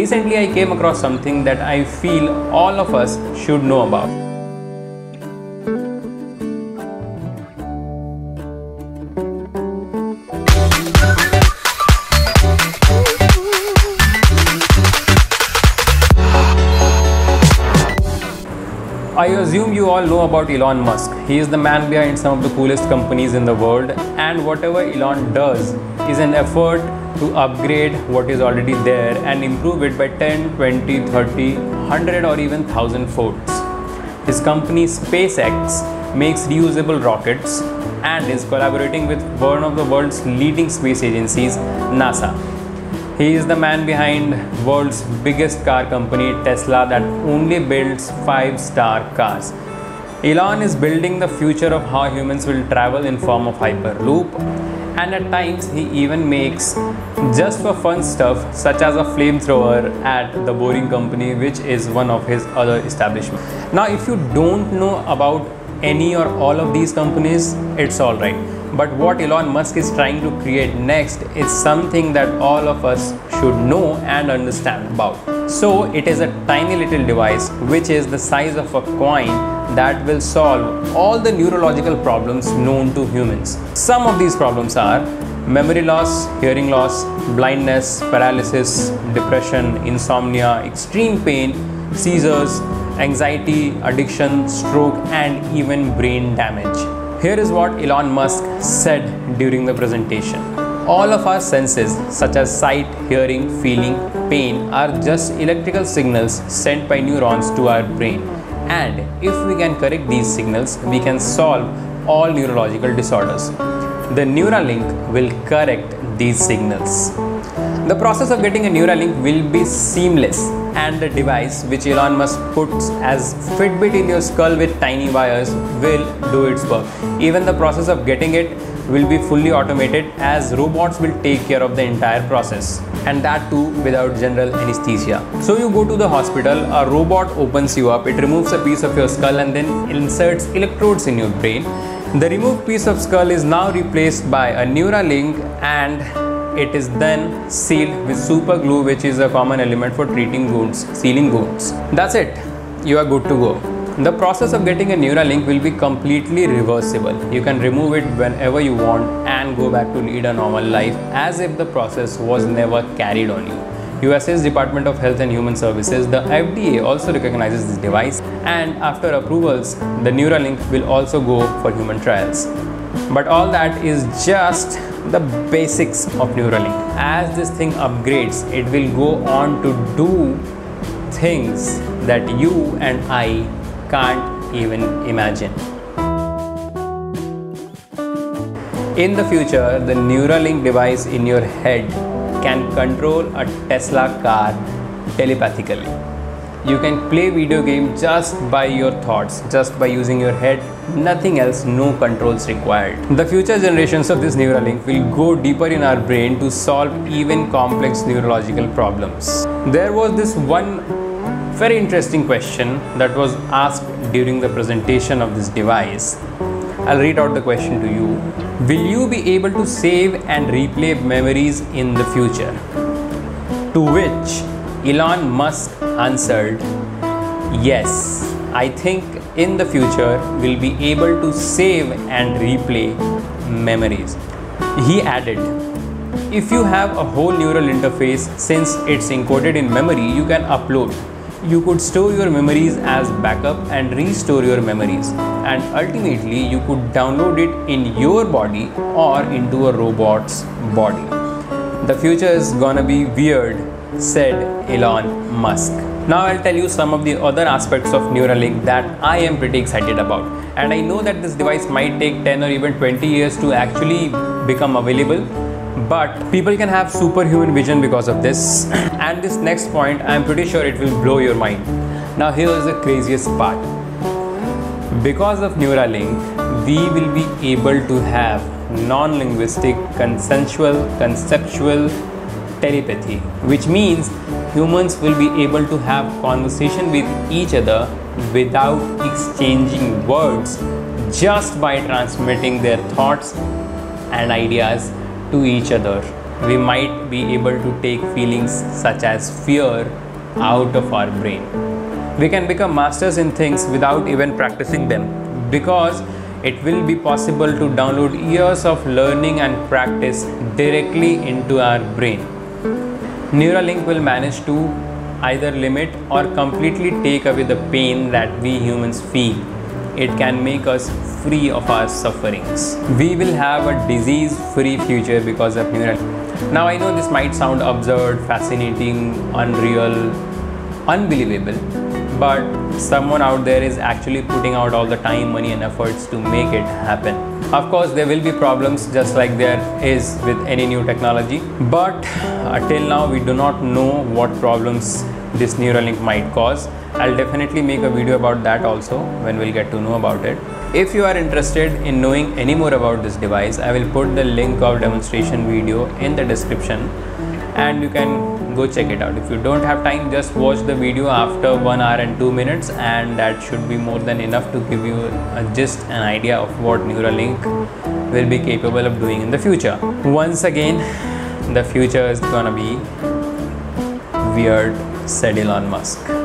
Recently, I came across something that I feel all of us should know about. I assume you all know about Elon Musk. He is the man behind some of the coolest companies in the world, and whatever Elon does is an effort to upgrade what is already there and improve it by 10, 20, 30, 100 or even 1000 folds. His company SpaceX makes reusable rockets and is collaborating with one of the world's leading space agencies, NASA. He is the man behind world's biggest car company, Tesla, that only builds 5-star cars. Elon is building the future of how humans will travel in form of Hyperloop, and at times he even makes just for fun stuff such as a flamethrower at the Boring Company, which is one of his other establishments. Now, if you don't know about any or all of these companies, it's alright. But what Elon Musk is trying to create next is something that all of us should know and understand about. So it is a tiny little device which is the size of a coin that will solve all the neurological problems known to humans. Some of these problems are memory loss, hearing loss, blindness, paralysis, depression, insomnia, extreme pain, seizures, anxiety, addiction, stroke, and even brain damage. Here is what Elon Musk said during the presentation. All of our senses, such as sight, hearing, feeling, pain, are just electrical signals sent by neurons to our brain. And if we can correct these signals, we can solve all neurological disorders. The Neuralink will correct these signals. The process of getting a Neuralink will be seamless, and the device which Elon Musk puts as Fitbit in your skull with tiny wires will do its work. Even the process of getting it will be fully automated, as robots will take care of the entire process, and that too without general anesthesia. So you go to the hospital, a robot opens you up, it removes a piece of your skull and then inserts electrodes in your brain. The removed piece of skull is now replaced by a Neuralink, and it is then sealed with super glue, which is a common element for treating wounds, sealing wounds. That's it. You are good to go. The process of getting a Neuralink will be completely reversible. You can remove it whenever you want and go back to lead a normal life as if the process was never carried on you. USA's Department of Health and Human Services, the FDA, also recognizes this device, and after approvals, the Neuralink will also go for human trials. But all that is just the basics of Neuralink. As this thing upgrades, it will go on to do things that you and I can't even imagine. In the future, the Neuralink device in your head can control a Tesla car telepathically. You can play video game just by your thoughts, just by using your head, nothing else, no controls required. The future generations of this Neuralink will go deeper in our brain to solve even complex neurological problems. There was this one very interesting question that was asked during the presentation of this device. I'll read out the question to you. Will you be able to save and replay memories in the future? To which Elon Musk answered, yes, I think in the future we'll be able to save and replay memories. He added, if you have a whole neural interface, since it's encoded in memory, you can upload. You could store your memories as backup and restore your memories, and ultimately you could download it in your body or into a robot's body. The future is gonna be weird, said Elon Musk. Now I'll tell you some of the other aspects of Neuralink that I am pretty excited about, and I know that this device might take 10 or even 20 years to actually become available, but people can have superhuman vision because of this. And this next point, I'm pretty sure it will blow your mind. Now here is the craziest part. Because of Neuralink, we will be able to have non-linguistic, consensual, conceptual telepathy, which means humans will be able to have conversation with each other without exchanging words, just by transmitting their thoughts and ideas to each other. we might be able to take feelings such as fear out of our brain. We can become masters in things without even practicing them, because it will be possible to download years of learning and practice directly into our brain. Neuralink will manage to either limit or completely take away the pain that we humans feel. It can make us free of our sufferings. We will have a disease-free future because of Neuralink. Now I know this might sound absurd, fascinating, unreal, unbelievable, but someone out there is actually putting out all the time, money and efforts to make it happen. Of course, there will be problems just like there is with any new technology, but till now we do not know what problems this Neuralink might cause. I'll definitely make a video about that also when we'll get to know about it. If you are interested in knowing any more about this device, I will put the link of demonstration video in the description and you can go check it out. If you don't have time, just watch the video after 1 hour and 2 minutes, and that should be more than enough to give you just an idea of what Neuralink will be capable of doing in the future. Once again, the future is gonna be weird, said Elon Musk.